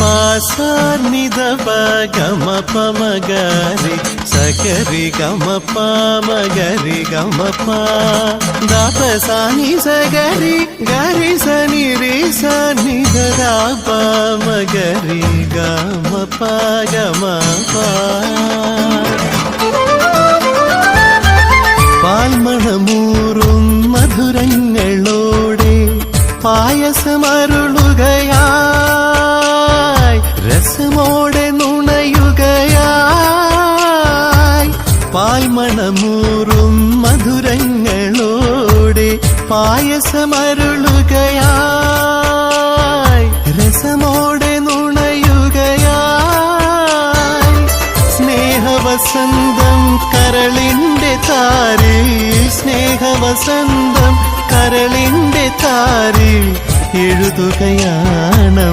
പാസാർനിധ ഗമ പമഗരി സഗരി ഗമ പമഗരി ഗമ പ ദപസാനി സഗരി ഗരി സനി രി സനി ധ പമഗരി ഗമ പ ഗമ പ പാൽമണമൂറും മധുരങ്ങളോടെ പായസമരുളുകയായി രസമോടെ നുണയുകയായി പാൽമണമൂറും മധുരങ്ങളോടെ പായസമരുളുകയായി രസമോടെ നുണയുകയായി സ്നേഹവസന്തം കരളിന്റെ താരിൽ സ്നേഹവസന്തം കരളിന്റെ താരിൽ എഴുതുകയാണ്